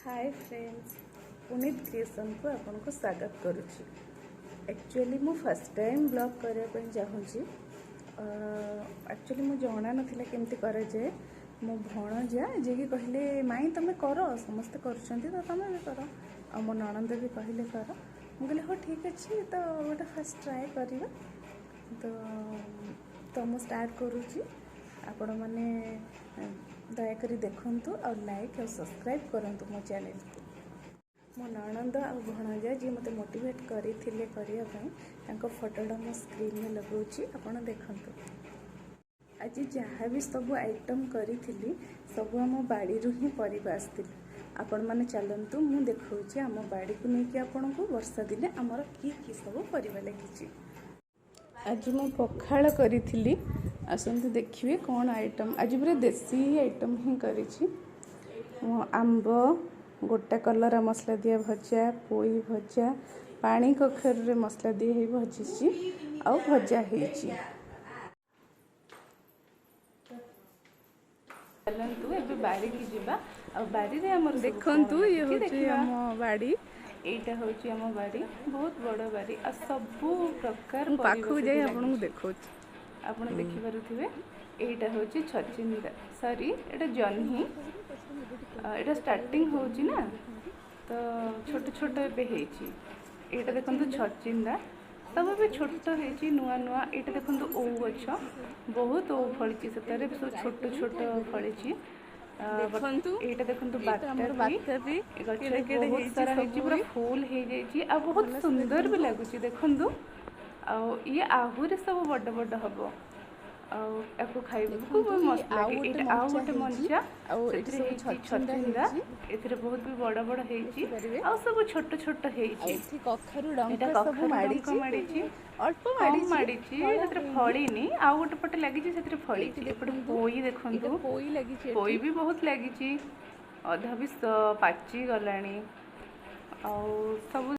Hi friends, Puneet creation को आपको स्वागत करुच्ची। एक्चुअली मु फर्स्ट टाइम ब्लॉग करने चाहूँगी। एक्चुअली मुझे जना नाला केमती करे जाए। मो भणजा जी कि कहले माई तुम कर समस्ते कर तुम भी कर आ मो नणंद भी कहले कर। मुझे हाँ ठीक अच्छे तो गोटे फास्ट ट्राए करवा तो मुझे स्टार्ट करुच्ची। आपण मैंने दयाकोरी देखु और लाइक और सब्सक्राइब करूँ मो चैनल को। मो नणंद आ भणजा जी मत मोटिवेट करने फोटोटा मो स्क्रीन में लगाऊँगी, आपड़ देखु। आज जहाँ भी सब आइटम करी सब आम बाड़ी ही परिवा आसला। आपण मैंने चलतु मु देखा आम बाड़ी को लेकिन आपन को वर्षा दिने आमर कि सब परिवा लगी। आज मु पखाड़ करी आसतु देखिए कौन आइटम आज पूरा देसी आइटम ही करी। आंब गोटा कलरा मसला दिया भजा, पोई भजा, पानी कखर मसला दी भजी आ भजा होती। चलतु ए बाड़ी की जीवा आ बाड़ी रे हमर देखंतु ये होची हम बाड़ी। एटा होची हम बाड़ी, बहुत बड़ बाड़ी आ सब प्रकार पाखु जाई आपन को देखौ आपन देखि पारुथिबे। एटा होची छचिंदा सॉरी एटा जन्ही एटा स्टार्टिंग होची ना तो छोट छोट एबे हेची। एटा देखंतु छचिंदा सब भी छोट हेची नुआ नुआ। एटा देखंतु ओ गछ बहुत ओ फळची सतारे सब छोट छोट फळची। देखंतु एटा देखंतु बात्ता भी गछ केडे बहुत सारा हेची पूरा फूल हे जाईची आ बहुत सुंदर भी लागुची। देखंतु आ ये आहुरे सब बड़ बड़ हबो आपको खाइबू मस्त लगे। एटा आउ गोटे मंचा छचिंदा एथिरे बहुत भी बड़ बड़ हेची आ सब छोट छोट हेची। कखरु डंका सब माडीची अल्प माडीची एथिरे फळीनी आ गोटे पटे लागिची सेथिरे फळीची। एपटे पोई देखंतु पोई भी बहुत लागिची, अधा भी पाची गलानी आ सब